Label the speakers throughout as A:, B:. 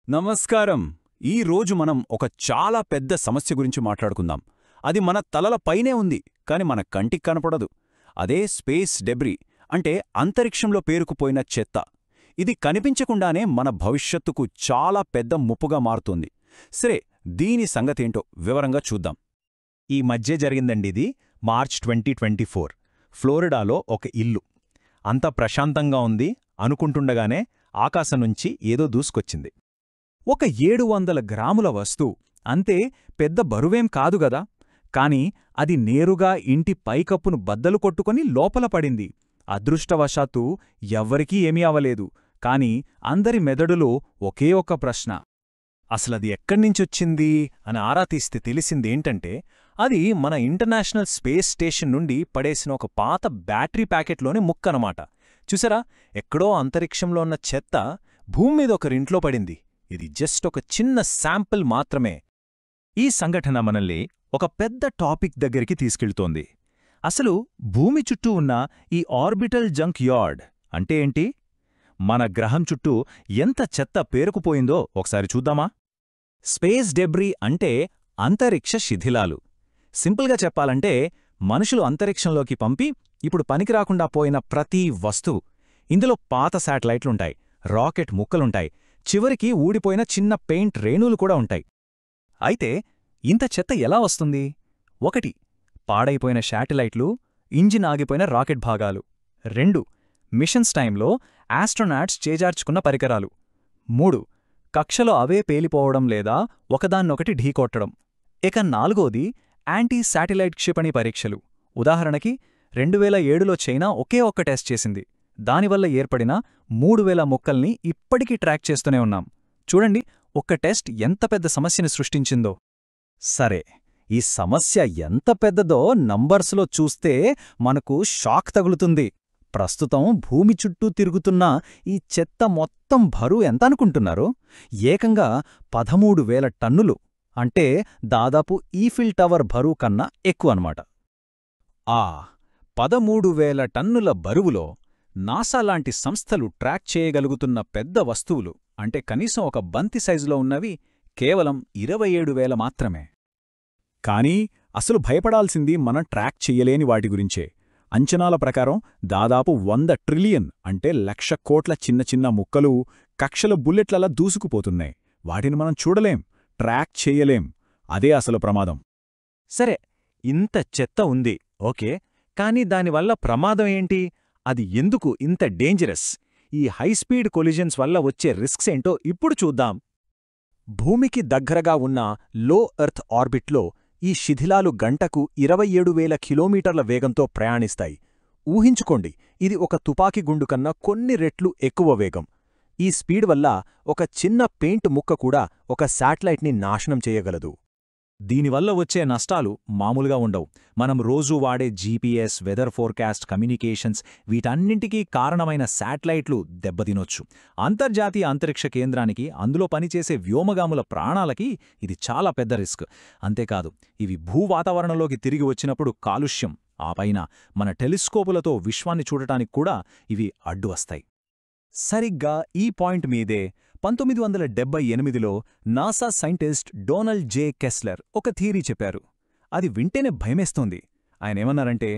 A: నమస్కారం. ఈ రోజు మనం ఒక చాలా పెద్ద సమస్య గురించి మాట్లాడుకుందాం. అది మన తలల పైనే ఉంది, కాని మన కంటికి కనపడదు. అదే స్పేస్ డెబ్రీ, అంటే అంతరిక్షంలో పేరుకుపోయిన చెత్త. ఇది కనిపించకుండానే మన భవిష్యత్తుకు చాలా పెద్ద ముప్పుగా మారుతోంది. సరే, దీని సంగతేంటో వివరంగా చూద్దాం.
B: ఈ మధ్య జరిగిందండిది. మార్చ్ 2024 ఫ్లోరిడాలో ఒక ఇల్లు. అంత ప్రశాంతంగా ఉంది అనుకుంటుండగానే ఆకాశం నుంచి ఏదో దూసుకొచ్చింది.
C: ఒక 700 గ్రాముల వస్తువు, అంతే పెద్ద బరువేం కాదుగదా. కాని అది నేరుగా ఇంటి పైకప్పును బద్దలు కొట్టుకొని లోపల పడింది. అదృష్టవశాత్తు ఎవ్వరికీ ఏమీ అవలేదు. కాని అందరి మెదడులో ఒకే ఒక్క ప్రశ్న.
B: అసలది ఎక్కడ్నించొచ్చింది అని ఆరా తీస్తే తెలిసిందేంటంటే, అది మన ఇంటర్నేషనల్ స్పేస్ స్టేషన్ నుండి పడేసిన ఒక పాత బ్యాటరీ ప్యాకెట్లోని ముక్కనమాట. చూసారా, ఎక్కడో అంతరిక్షంలో ఉన్న చెత్త భూమి మీద ఒకరింట్లో పడింది. ఇది జస్ట్ ఒక చిన్న శాంపిల్ మాత్రమే. ఈ సంఘటన మనల్ని ఒక పెద్ద టాపిక్ దగ్గరికి తీసుకెళ్తోంది. అసలు భూమి చుట్టూ ఉన్న ఈ ఆర్బిటల్ జంక్ యార్డ్ అంటే ఏంటి? మన గ్రహం చుట్టూ ఎంత చెత్త పేరుకుపోయిందో ఒకసారి చూద్దామా?
A: స్పేస్ డెబ్రీ అంటే అంతరిక్ష శిథిలాలు. సింపుల్గా చెప్పాలంటే, మనుషులు అంతరిక్షంలోకి పంపి ఇప్పుడు పనికిరాకుండా పోయిన ప్రతి వస్తువు. ఇందులో పాత శాటిలైట్లుంటాయి, రాకెట్ ముక్కలుంటాయి, చివరికి ఊడిపోయిన చిన్న పెయింట్ రేణులు కూడా ఉంటాయి.
C: అయితే ఇంత చెత్త ఎలా వస్తుంది? 1. పాడైపోయిన శాటిలైట్లు, ఇంజిన్ ఆగిపోయిన రాకెట్ భాగాలు. 2. మిషన్స్ టైంలో ఆస్ట్రోనాట్స్ చేజార్చుకున్న పరికరాలు. 3. కక్షలో అవే పేలిపోవడం లేదా ఒకదాన్నొకటి ఢీకొట్టడం. ఇక 4వది యాంటీ శాటిలైట్ క్షిపణి పరీక్షలు. ఉదాహరణకి 2007లో చైనా ఒకే ఒక్క టెస్ట్ చేసింది. దానివల్ల ఏర్పడిన 3000 ముక్కల్ని ఇప్పటికీ ట్రాక్ చేస్తూనే ఉన్నాం. చూడండి, ఒక్క టెస్ట్ ఎంత పెద్ద సమస్యని సృష్టించిందో.
A: సరే, ఈ సమస్య ఎంత పెద్దదో నంబర్స్లో చూస్తే మనకు షాక్ తగులుతుంది. ప్రస్తుతం భూమి చుట్టూ తిరుగుతున్న ఈ చెత్త మొత్తం బరువు ఎంత అనుకుంటున్నారు? ఏకంగా 13,000 టన్నులు. అంటే దాదాపు ఈఫిల్ టవర్ బరువు కన్నా ఎక్కువన్నమాట.
B: ఆ 13,000 టన్నుల బరువులో నాసా లాంటి సంస్థలు ట్రాక్ చేయగలుగుతున్న పెద్ద వస్తువులు, అంటే కనీసం ఒక బంతి సైజులో ఉన్నవి, కేవలం 27,000 మాత్రమే.
A: కానీ అసలు భయపడాల్సింది మనం ట్రాక్ చెయ్యలేని వాటి గురించే. అంచనాల ప్రకారం దాదాపు 100 ట్రిలియన్, అంటే 1,00,000 కోట్ల చిన్న చిన్న ముక్కలు కక్షల బుల్లెట్లలా దూసుకుపోతున్నాయి. వాటిని మనం చూడలేం, ట్రాక్ చెయ్యలేం. అదే అసలు ప్రమాదం.
B: సరే, ఇంత చెత్త ఉంది, ఓకే. కానీ దానివల్ల ప్రమాదం ఏంటి? అది ఎందుకు ఇంత డేంజరస్? ఈ హైస్పీడ్ కొలిజన్స్ వల్ల వచ్చే రిస్క్స్ ఏంటో ఇప్పుడు చూద్దాం. భూమికి దగ్గరగా ఉన్న లో ఎర్త్ ఆర్బిట్లో ఈ శిథిలాలు గంటకు 27,000 కిలోమీటర్ల వేగంతో ప్రయాణిస్తాయి. ఊహించుకోండి, ఇది ఒక తుపాకీ గుండు కన్నా కొన్ని రెట్లు ఎక్కువ వేగం. ఈ స్పీడ్ వల్ల ఒక చిన్న పెయింట్ ముక్క కూడా ఒక శాటిలైట్ని నాశనం చేయగలదు. దీనివల్ల వచ్చే నష్టాలు మామూలుగా ఉండవు. మనం రోజూ వాడే జీపీఎస్, వెదర్ ఫోర్కాస్ట్, కమ్యూనికేషన్స్, వీటన్నింటికీ కారణమైన శాటిలైట్లు దెబ్బతినొచ్చు. అంతర్జాతీయ అంతరిక్ష కేంద్రానికి, అందులో పనిచేసే వ్యోమగాముల ప్రాణాలకి ఇది చాలా పెద్ద రిస్క్. అంతేకాదు, ఇవి భూవాతావరణంలోకి తిరిగి వచ్చినప్పుడు కాలుష్యం, ఆపైన మన టెలిస్కోపులతో విశ్వాన్ని చూడటానికి కూడా ఇవి అడ్డు వస్తాయి. సరిగ్గా ఈ పాయింట్ మీదే 1978లో నాసా సైంటిస్ట్ డొనాల్డ్ జే కెస్లర్ ఒక థియరీ చెప్పారు. అది వింటేనే భయమేస్తోంది. ఆయనేమన్నారంటే,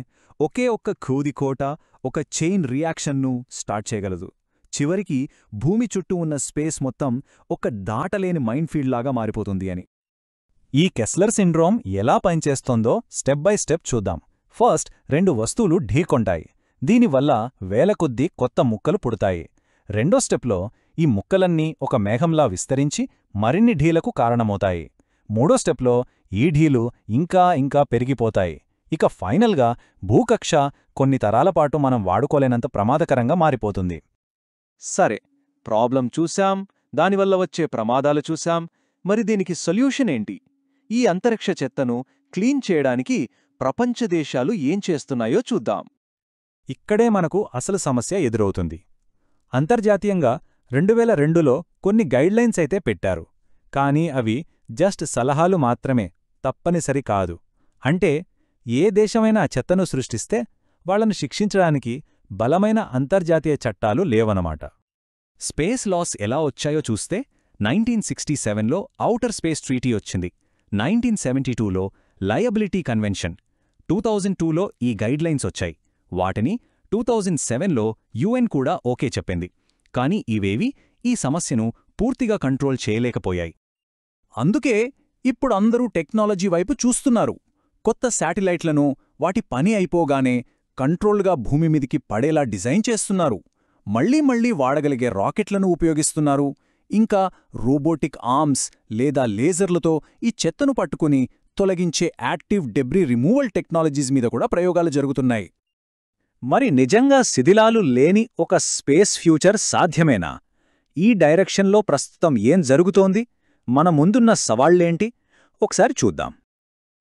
B: ఒకే ఒక్క ఖూదికోట ఒక చైన్ రియాక్షన్ను స్టార్ట్ చేయగలదు. చివరికి భూమి చుట్టూ ఉన్న స్పేస్ మొత్తం ఒక దాటలేని మైన్ఫీల్డ్ లాగా మారిపోతుంది అని.
C: ఈ కెస్లర్ సిండ్రోమ్ ఎలా పనిచేస్తోందో స్టెప్ బై స్టెప్ చూద్దాం. ఫస్ట్, 2 వస్తువులు ఢీకొంటాయి. దీనివల్ల వేల కొద్దీ కొత్త ముక్కలు పుడతాయి. రెండో స్టెప్లో ఈ ముక్కలన్నీ ఒక మేఘంలా విస్తరించి మరిన్ని ఢీలకు కారణమవుతాయి. మూడో స్టెప్లో ఈ ఢీలు ఇంకా ఇంకా పెరిగిపోతాయి. ఇక ఫైనల్గా భూకక్ష కొన్ని తరాలపాటు మనం వాడుకోలేనంత ప్రమాదకరంగా మారిపోతుంది.
B: సరే, ప్రాబ్లం చూశాం, దానివల్ల వచ్చే ప్రమాదాలు చూశాం. మరి దీనికి సొల్యూషన్ ఏంటి? ఈ అంతరిక్ష చెత్తను క్లీన్ చేయడానికి ప్రపంచ దేశాలు ఏం చేస్తున్నాయో చూద్దాం.
C: ఇక్కడే మనకు అసలు సమస్య ఎదురవుతుంది. అంతర్జాతీయంగా 2002లో కొన్ని గైడ్లైన్స్ అయితే పెట్టారు. కానీ అవి జస్ట్ సలహాలు మాత్రమే, తప్పనిసరి కాదు. అంటే ఏ దేశమైనా చెత్తను సృష్టిస్తే వాళ్లను శిక్షించడానికి బలమైన అంతర్జాతీయ చట్టాలు లేవనమాట.
B: స్పేస్ లాస్ ఎలా వచ్చాయో చూస్తే 1967లో ఔటర్ స్పేస్ ట్రీటీ వచ్చింది. 1972లో లయబిలిటీ కన్వెన్షన్. 2002లో ఈ గైడ్లైన్స్ వచ్చాయి. వాటిని 2007లో యుఎన్ కూడా ఓకే చెప్పింది. కానీ ఇవేవి ఈ సమస్యను పూర్తిగా కంట్రోల్ చేయలేకపోయాయి.
A: అందుకే ఇప్పుడు అందరూ టెక్నాలజీ వైపు చూస్తున్నారు. కొత్త శాటిలైట్లను వాటి పని అయిపోగానే కంట్రోల్గా భూమి మీదికి పడేలా డిజైన్ చేస్తున్నారు. మళ్లీ వాడగలిగే రాకెట్లను ఉపయోగిస్తున్నారు. ఇంకా రోబోటిక్ ఆర్మ్స్ లేదా లేజర్లతో ఈ చెత్తను పట్టుకుని తొలగించే యాక్టివ్ డెబ్రీ రిమూవల్ టెక్నాలజీస్ మీద కూడా ప్రయోగాలు జరుగుతున్నాయి.
B: మరి నిజంగా శిథిలాలు లేని ఒక స్పేస్ ఫ్యూచర్ సాధ్యమేనా? ఈ డైరెక్షన్లో ప్రస్తుతం ఏం జరుగుతోంది? మన ముందున్న సవాళ్లేంటి? ఒకసారి చూద్దాం.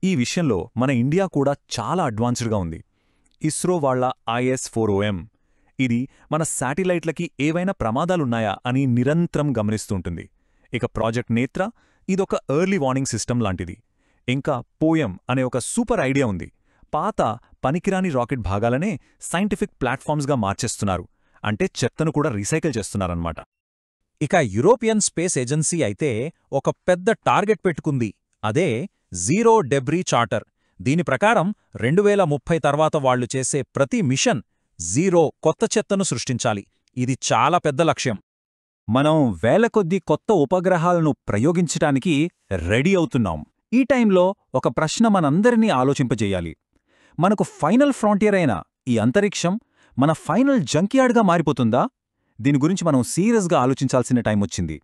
A: ఈ విషయంలో మన ఇండియా కూడా చాలా అడ్వాన్స్డ్గా ఉంది. ఇస్రో వాళ్ల IS-4OM ఇది మన శాటిలైట్లకి ఏవైనా ప్రమాదాలున్నాయా అని నిరంతరం గమనిస్తుంటుంది. ఇక ప్రాజెక్ట్ నేత్ర ఇదొక ఎర్లీ వార్నింగ్ సిస్టమ్ లాంటిది. ఇంకా పోయం అనే ఒక సూపర్ ఐడియా ఉంది. పాత పనికిరాని రాకెట్ భాగాలనే సైంటిఫిక్ ప్లాట్ఫామ్స్గా మార్చేస్తున్నారు. అంటే చెత్తను కూడా రీసైకిల్ చేస్తున్నారన్నమాట.
B: ఇక యూరోపియన్ స్పేస్ ఏజెన్సీ అయితే ఒక పెద్ద టార్గెట్ పెట్టుకుంది. అదే జీరో డెబ్రీ చార్టర్. దీని ప్రకారం 2030 తర్వాత వాళ్లు చేసే ప్రతి మిషన్ జీరో కొత్త చెత్తను సృష్టించాలి. ఇది చాలా పెద్ద లక్ష్యం.
A: మనం వేల కొద్దీ కొత్త ఉపగ్రహాలను ప్రయోగించటానికి రెడీ అవుతున్నాం. ఈ టైంలో ఒక ప్రశ్న మనందరినీ ఆలోచింపజేయాలి. మనకు ఫైనల్ ఫ్రాంటియర్ అయిన ఈ అంతరిక్షం మన ఫైనల్ జంక్యార్డ్గా మారిపోతుందా? దీని గురించి మనం సీరియస్గా ఆలోచించాల్సిన టైం వచ్చింది.